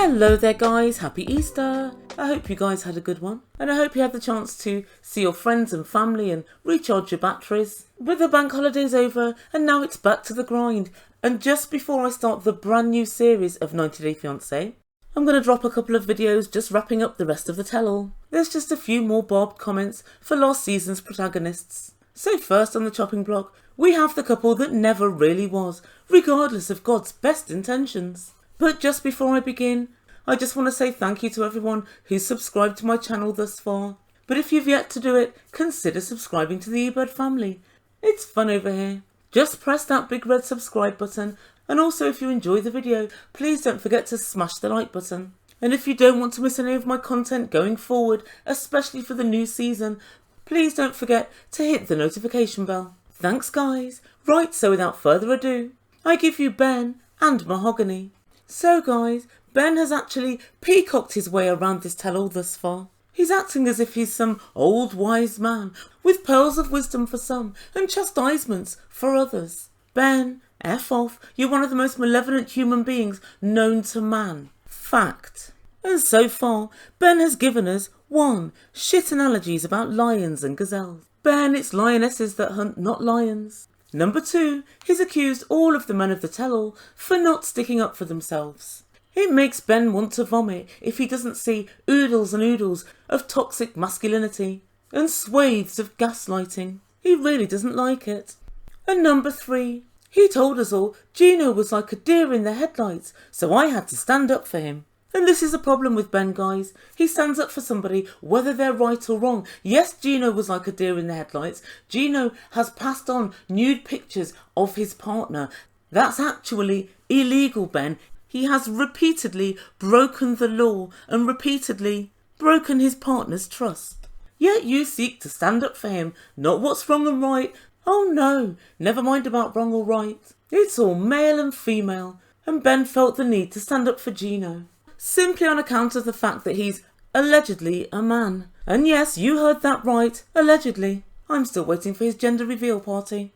Hello there guys, happy Easter! I hope you guys had a good one, and I hope you had the chance to see your friends and family and recharge your batteries. But the bank holiday's over and now it's back to the grind, and just before I start the brand new series of 90 Day Fiancé, I'm going to drop a couple of videos just wrapping up the rest of the tell-all. There's just a few more barbed comments for last season's protagonists. So first on the chopping block, we have the couple that never really was, regardless of God's best intentions. But just before I begin, I just want to say thank you to everyone who's subscribed to my channel thus far. But if you've yet to do it, consider subscribing to the Ebird family. It's fun over here. Just press that big red subscribe button, and also if you enjoy the video, please don't forget to smash the like button. And if you don't want to miss any of my content going forward, especially for the new season, please don't forget to hit the notification bell. Thanks guys. Right, so without further ado, I give you Ben and Mahogany. So guys, Ben has actually peacocked his way around this tell-all thus far. He's acting as if he's some old wise man, with pearls of wisdom for some, and chastisements for others. Ben, F off, you're one of the most malevolent human beings known to man. Fact. And so far, Ben has given us 1. Shit analogies about lions and gazelles. Ben, it's lionesses that hunt, not lions. Number 2, he's accused all of the men of the tell-all for not sticking up for themselves. It makes Ben want to vomit if he doesn't see oodles and oodles of toxic masculinity and swathes of gaslighting. He really doesn't like it. And number 3, he told us all Gino was like a deer in the headlights, so I had to stand up for him. And this is a problem with Ben, guys. He stands up for somebody whether they're right or wrong. Yes, Gino was like a deer in the headlights. Gino has passed on nude pictures of his partner. That's actually illegal, Ben. He has repeatedly broken the law and repeatedly broken his partner's trust. Yet you seek to stand up for him, not what's wrong and right. Oh no, never mind about wrong or right. It's all male and female. And Ben felt the need to stand up for Gino, simply on account of the fact that he's allegedly a man. And yes, you heard that right, allegedly. I'm still waiting for his gender reveal party.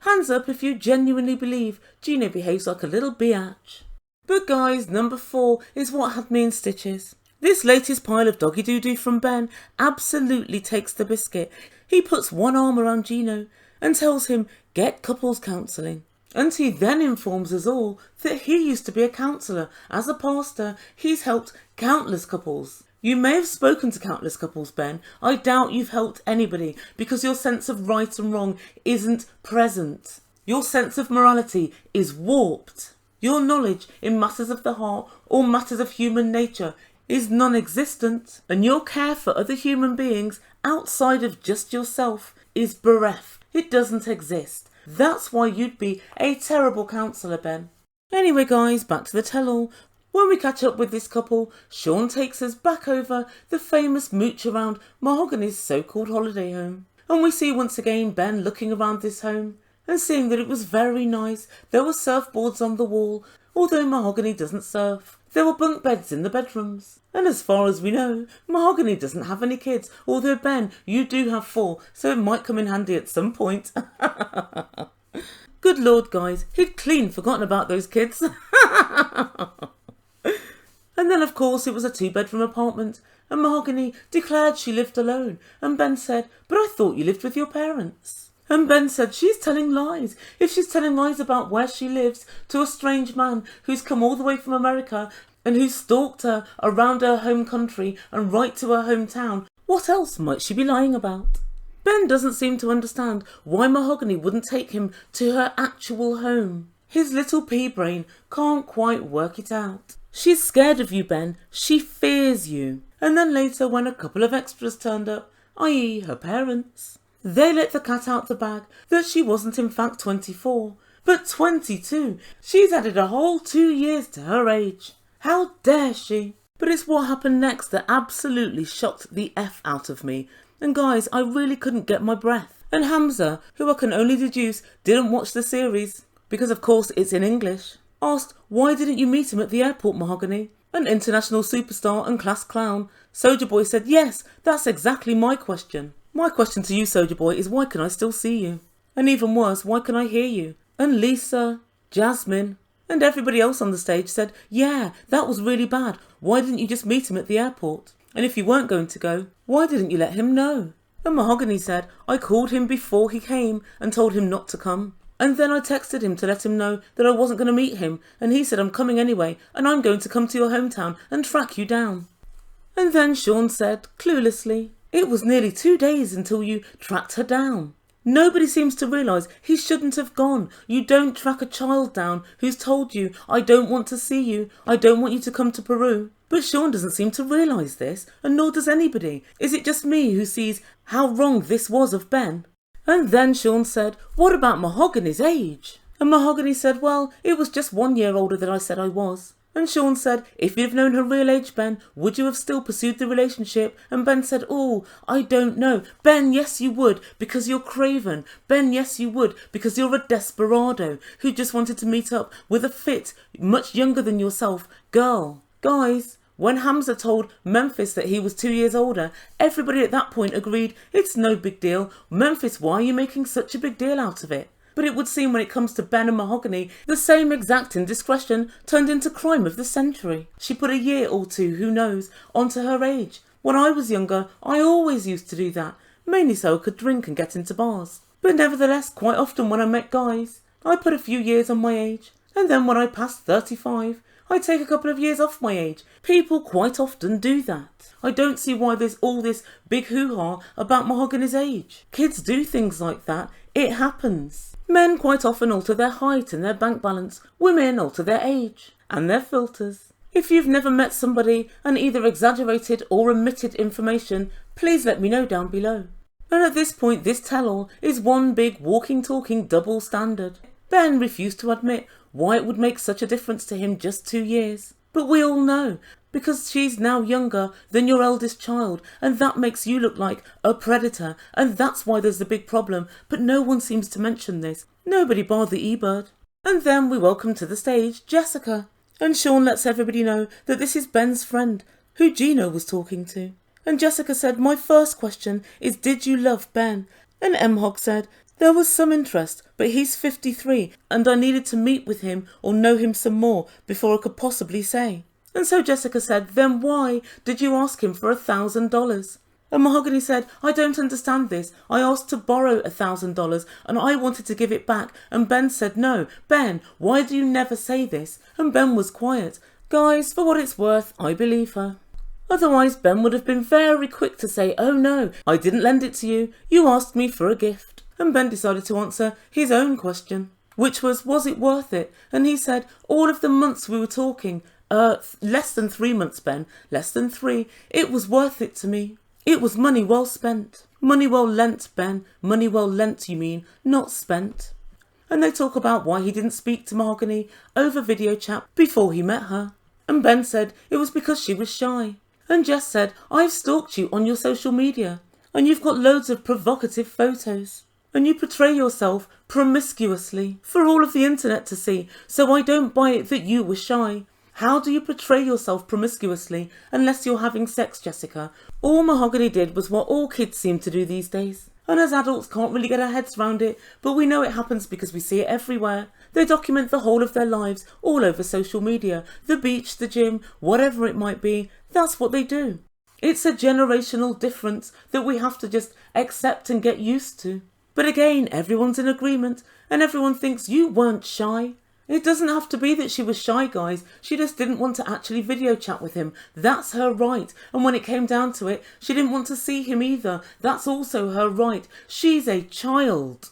Hands up if you genuinely believe Gino behaves like a little biatch. But guys, number 4 is what had me in stitches. This latest pile of doggy doo-doo from Ben absolutely takes the biscuit. He puts one arm around Gino and tells him, get couples counselling. And he then informs us all that he used to be a counsellor. As a pastor, he's helped countless couples. You may have spoken to countless couples, Ben. I doubt you've helped anybody because your sense of right and wrong isn't present. Your sense of morality is warped. Your knowledge in matters of the heart or matters of human nature is non-existent. And your care for other human beings outside of just yourself is bereft. It doesn't exist. That's why you'd be a terrible counsellor, Ben. Anyway guys, back to the tell-all. When we catch up with this couple, Sean takes us back over the famous mooch around Mahogany's so-called holiday home. And we see once again Ben looking around this home and seeing that it was very nice. There were surfboards on the wall, although Mahogany doesn't surf. There were bunk beds in the bedrooms. And as far as we know, Mahogany doesn't have any kids, although Ben, you do have 4, so it might come in handy at some point. Good lord guys, he'd clean forgotten about those kids. And then of course it was a 2-bedroom apartment, and Mahogany declared she lived alone, and Ben said, but I thought you lived with your parents. And Ben said she's telling lies. If she's telling lies about where she lives to a strange man who's come all the way from America and who stalked her around her home country and right to her hometown, what else might she be lying about? Ben doesn't seem to understand why Mahogany wouldn't take him to her actual home. His little pea brain can't quite work it out. She's scared of you, Ben. She fears you. And then later when a couple of extras turned up, i.e. her parents, they let the cat out the bag that she wasn't in fact 24, but 22. She's added a whole 2 years to her age. How dare she? But it's what happened next that absolutely shocked the F out of me. And guys, I really couldn't get my breath. And Hamza, who I can only deduce didn't watch the series, because of course it's in English, asked, why didn't you meet him at the airport, Mahogany? An international superstar and class clown. Sojaboy said, yes, that's exactly my question. My question to you, Sojaboy, is why can I still see you? And even worse, why can I hear you? And Lisa, Jasmine, And everybody else on the stage said, yeah, that was really bad. Why didn't you just meet him at the airport? And if you weren't going to go, why didn't you let him know? And Mahogany said, I called him before he came and told him not to come. And then I texted him to let him know that I wasn't going to meet him. And he said, I'm coming anyway, and I'm going to come to your hometown and track you down. And then Sean said, cluelessly, it was nearly 2 days until you tracked her down. Nobody seems to realise he shouldn't have gone. You don't track a child down who's told you, I don't want to see you, I don't want you to come to Peru. But Sean doesn't seem to realise this, and nor does anybody. Is it just me who sees how wrong this was of Ben? And then Sean said, what about Mahogany's age? And Mahogany said, well, it was just 1 year older than I said I was. And Sean said, if you'd have known her real age, Ben, would you have still pursued the relationship? And Ben said, oh, I don't know. Ben, yes you would, because you're craven. Ben, yes you would, because you're a desperado who just wanted to meet up with a fit, much younger than yourself, girl. Guys, when Hamza told Memphis that he was 2 years older, everybody at that point agreed, it's no big deal. Memphis, why are you making such a big deal out of it? But it would seem when it comes to Ben and Mahogany, the same exact indiscretion turned into crime of the century. She put a year or two, who knows, onto her age. When I was younger, I always used to do that, mainly so I could drink and get into bars. But nevertheless, quite often when I met guys, I put a few years on my age. And then when I passed 35, I take a couple of years off my age. People quite often do that. I don't see why there's all this big hoo-ha about Mahogany's age. Kids do things like that. It happens. Men quite often alter their height and their bank balance. Women alter their age and their filters. If you've never met somebody and either exaggerated or omitted information, please let me know down below. And at this point, this tell-all is one big walking talking double standard. Ben refused to admit why it would make such a difference to him just 2 years. But we all know, because she's now younger than your eldest child, and that makes you look like a predator, and that's why there's the big problem. But no one seems to mention this. Nobody bar the Ebird. And then we welcome to the stage Jessica. And Sean lets everybody know that this is Ben's friend, who Gino was talking to. And Jessica said, my first question is, did you love Ben? And Mhog said, there was some interest, but he's 53 and I needed to meet with him or know him some more before I could possibly say. And so Jessica said, then why did you ask him for $1,000? And Mahogany said, I don't understand this. I asked to borrow $1,000 and I wanted to give it back. And Ben said, no. Ben, why do you never say this? And Ben was quiet. Guys, for what it's worth, I believe her. Otherwise, Ben would have been very quick to say, oh no, I didn't lend it to you. You asked me for a gift. And Ben decided to answer his own question, which was it worth it? And he said, all of the months we were talking, less than 3 months, Ben, less than 3, it was worth it to me. It was money well spent. Money well lent, Ben. Money well lent, you mean, not spent. And they talk about why he didn't speak to Mahogany over video chat before he met her. And Ben said it was because she was shy. And Jess said, I've stalked you on your social media, and you've got loads of provocative photos. And you portray yourself promiscuously for all of the internet to see, so I don't buy it that you were shy. How do you portray yourself promiscuously unless you're having sex, Jessica? All Mahogany did was what all kids seem to do these days. And as adults can't really get our heads around it, but we know it happens because we see it everywhere. They document the whole of their lives all over social media. The beach, the gym, whatever it might be, that's what they do. It's a generational difference that we have to just accept and get used to. But again, everyone's in agreement and everyone thinks you weren't shy. It doesn't have to be that she was shy, guys. She just didn't want to actually video chat with him. That's her right. And when it came down to it, she didn't want to see him either. That's also her right. She's a child.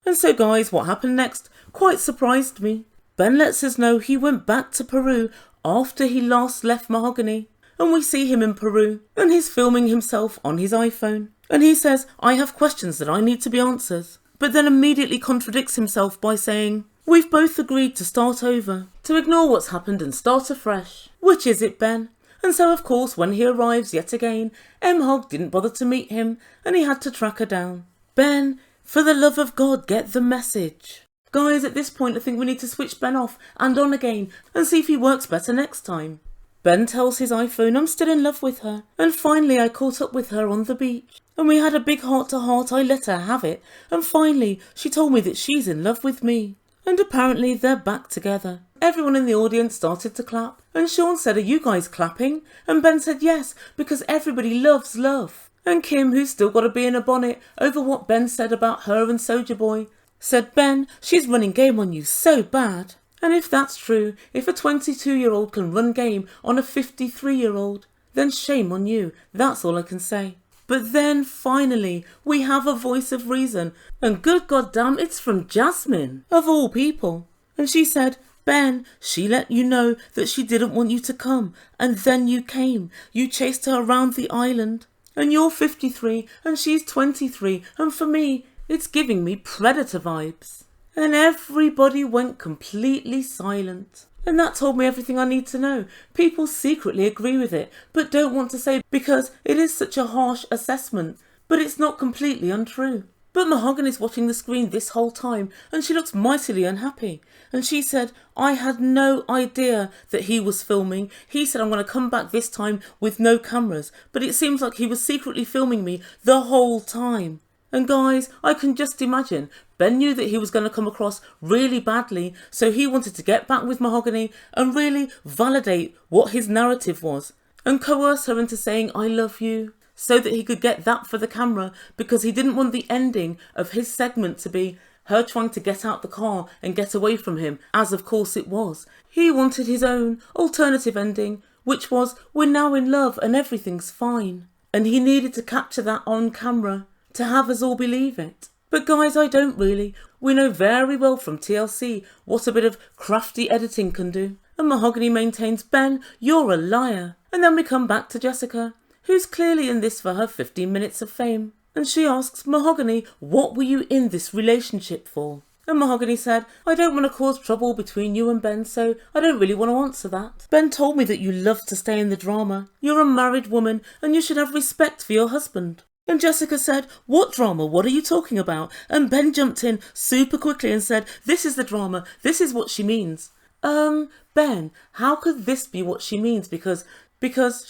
And so, guys, what happened next quite surprised me. Ben lets us know he went back to Peru after he last left Mahogany. And we see him in Peru and he's filming himself on his iPhone. And he says, I have questions that I need to be answered. But then immediately contradicts himself by saying, we've both agreed to start over, to ignore what's happened and start afresh. Which is it, Ben? And so, of course, when he arrives yet again, Mhog didn't bother to meet him and he had to track her down. Ben, for the love of God, get the message. Guys, at this point, I think we need to switch Ben off and on again and see if he works better next time. Ben tells his iPhone I'm still in love with her, and finally I caught up with her on the beach, and we had a big heart-to-heart. I let her have it, and finally she told me that she's in love with me. And apparently they're back together. Everyone in the audience started to clap, and Sean said, "Are you guys clapping?" And Ben said yes, because everybody loves love. And Kim, who's still got to be in a bonnet over what Ben said about her and Sojaboy, said, "Ben, she's running game on you so bad." And if that's true, if a 22-year-old can run game on a 53-year-old, then shame on you, that's all I can say. But then, finally, we have a voice of reason, and good goddamn, it's from Jasmine, of all people. And she said, "Ben, she let you know that she didn't want you to come, and then you came. You chased her around the island, and you're 53, and she's 23, and for me, it's giving me Predator vibes." And everybody went completely silent. And that told me everything I need to know. People secretly agree with it, but don't want to say because it is such a harsh assessment. But it's not completely untrue. But Mahogany's watching the screen this whole time, and she looks mightily unhappy. And she said, "I had no idea that he was filming. He said I'm going to come back this time with no cameras. But it seems like he was secretly filming me the whole time." And guys, I can just imagine, Ben knew that he was going to come across really badly, so he wanted to get back with Mahogany and really validate what his narrative was and coerce her into saying "I love you" so that he could get that for the camera, because he didn't want the ending of his segment to be her trying to get out the car and get away from him, as of course it was. He wanted his own alternative ending, which was "we're now in love and everything's fine." And he needed to capture that on camera to have us all believe it. But guys, I don't really. We know very well from TLC what a bit of crafty editing can do. And Mahogany maintains, "Ben, you're a liar." And then we come back to Jessica, who's clearly in this for her 15 minutes of fame. And she asks Mahogany, "What were you in this relationship for?" And Mahogany said, "I don't want to cause trouble between you and Ben, so I don't really want to answer that. Ben told me that you love to stay in the drama. You're a married woman and you should have respect for your husband." And Jessica said, "What drama? What are you talking about?" And Ben jumped in super quickly and said, "This is the drama. This is what she means." Ben, how could this be what she means? Because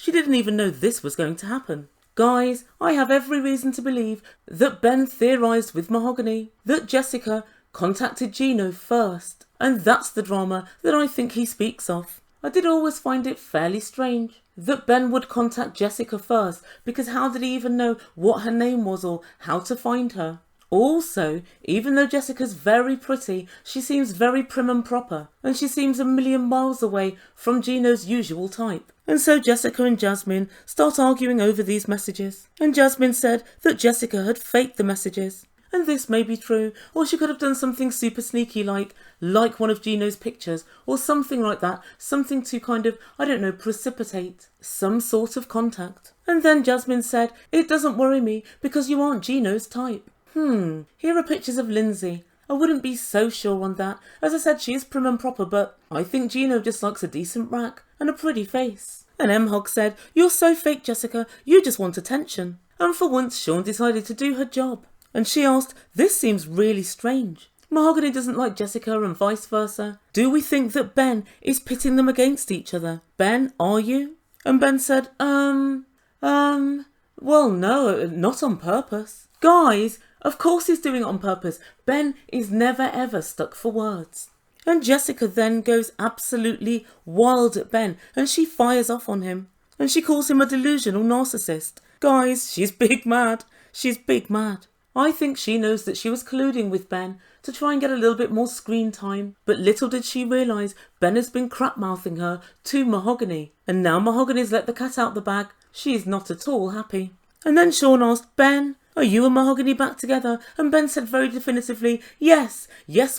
she didn't even know this was going to happen. Guys, I have every reason to believe that Ben theorised with Mahogany, that Jessica contacted Gino first. And that's the drama that I think he speaks of. I did always find it fairly strange that Ben would contact Jessica first, because how did he even know what her name was or how to find her? Also, even though Jessica's very pretty, she seems very prim and proper, and she seems a million miles away from Gino's usual type. And so Jessica and Jasmine start arguing over these messages, and Jasmine said that Jessica had faked the messages. And this may be true, or she could have done something super sneaky like one of Gino's pictures, or something like that, something to kind of, I don't know, precipitate some sort of contact. And then Jasmine said, "It doesn't worry me because you aren't Gino's type." Here are pictures of Lindsay. I wouldn't be so sure on that. As I said, she is prim and proper, but I think Gino just likes a decent rack and a pretty face. And M-Hog said, "You're so fake, Jessica, you just want attention." And for once, Sean decided to do her job. And she asked, "This seems really strange. Mahogany doesn't like Jessica and vice versa. Do we think that Ben is pitting them against each other? Ben, are you?" And Ben said, well, no, not on purpose." Guys, of course he's doing it on purpose. Ben is never ever stuck for words. And Jessica then goes absolutely wild at Ben, and she fires off on him. And she calls him a delusional narcissist. Guys, she's big mad. She's big mad. I think she knows that she was colluding with Ben to try and get a little bit more screen time. But little did she realise Ben has been crap-mouthing her to Mahogany. And now Mahogany's let the cat out the bag. She is not at all happy. And then Sean asked, "Ben, are you and Mahogany back together?" And Ben said very definitively, yes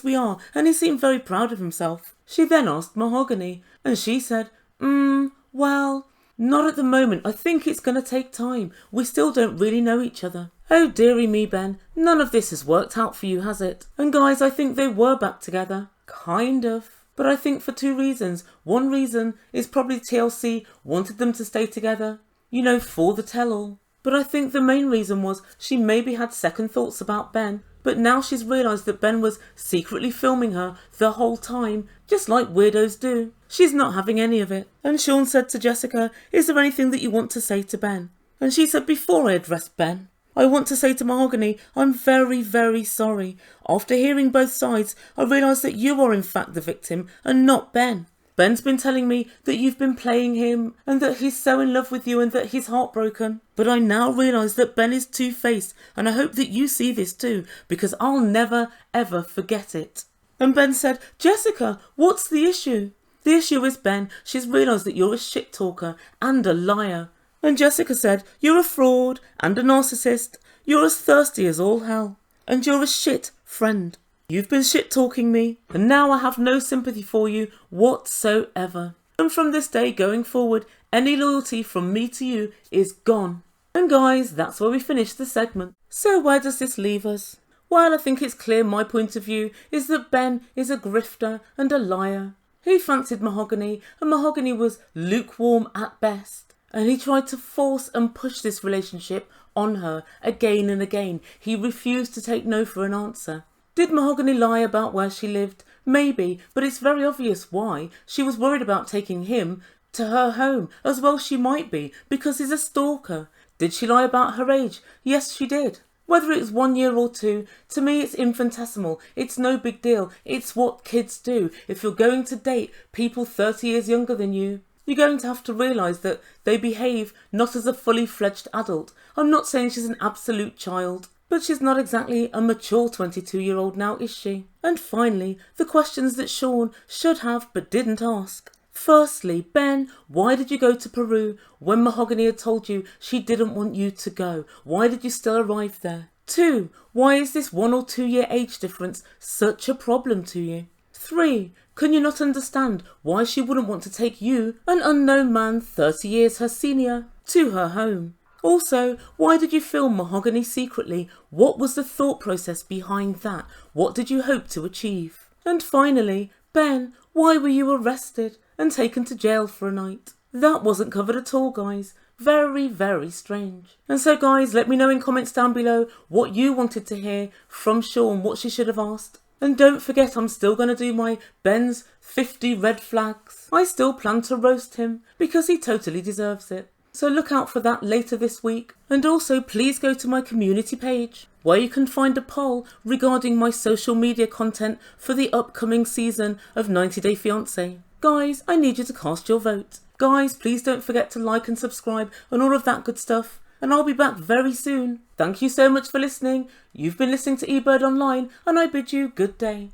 we are. And he seemed very proud of himself. She then asked Mahogany, and she said, well, not at the moment. I think it's going to take time. We still don't really know each other." Oh dearie me, Ben, none of this has worked out for you, has it? And guys, I think they were back together. Kind of. But I think for two reasons. One reason is probably TLC wanted them to stay together, you know, for the tell-all. But I think the main reason was she maybe had second thoughts about Ben, but now she's realised that Ben was secretly filming her the whole time, just like weirdos do. She's not having any of it. And Sean said to Jessica, "Is there anything that you want to say to Ben?" And she said, "Before I address Ben, I want to say to Mahogany, I'm very, very sorry. After hearing both sides, I realise that you are in fact the victim and not Ben. Ben's been telling me that you've been playing him and that he's so in love with you and that he's heartbroken. But I now realise that Ben is two-faced, and I hope that you see this too, because I'll never ever forget it. And Ben said, Jessica, what's the issue? The issue is, Ben, she's realised that you're a shit talker and a liar. And Jessica said, you're a fraud and a narcissist. You're as thirsty as all hell. And you're a shit friend. You've been shit-talking me, and now I have no sympathy for you whatsoever. And from this day going forward, any loyalty from me to you is gone. And guys, that's where we finish the segment. So where does this leave us? Well, I think it's clear my point of view is that Ben is a grifter and a liar. He fancied Mahogany, and Mahogany was lukewarm at best. And he tried to force and push this relationship on her again and again. He refused to take no for an answer. Did Mahogany lie about where she lived? Maybe, but it's very obvious why. She was worried about taking him to her home, as well she might be, because he's a stalker. Did she lie about her age? Yes, she did. Whether it's 1 year or 2, to me it's infinitesimal. It's no big deal. It's what kids do. If you're going to date people 30 years younger than you, you're going to have to realise that they behave not as a fully fledged adult. I'm not saying she's an absolute child, but she's not exactly a mature 22-year-old now, is she? And finally, the questions that Sean should have but didn't ask. Firstly, Ben, why did you go to Peru when Mahogany had told you she didn't want you to go? Why did you still arrive there? 2, why is this 1 or 2 year age difference such a problem to you? 3, can you not understand why she wouldn't want to take you, an unknown man 30 years her senior, to her home? Also, why did you film Mahogany secretly? What was the thought process behind that? What did you hope to achieve? And finally, Ben, why were you arrested and taken to jail for a night? That wasn't covered at all, guys. Very, very strange. And so guys, let me know in comments down below what you wanted to hear from Sean, what she should have asked. And don't forget, I'm still going to do my Ben's 50 red flags. I still plan to roast him because he totally deserves it. So look out for that later this week. And also please go to my community page where you can find a poll regarding my social media content for the upcoming season of 90 Day Fiancé. Guys, I need you to cast your vote. Guys, please don't forget to like and subscribe and all of that good stuff. And I'll be back very soon. Thank you so much for listening. You've been listening to Ebird Online, and I bid you good day.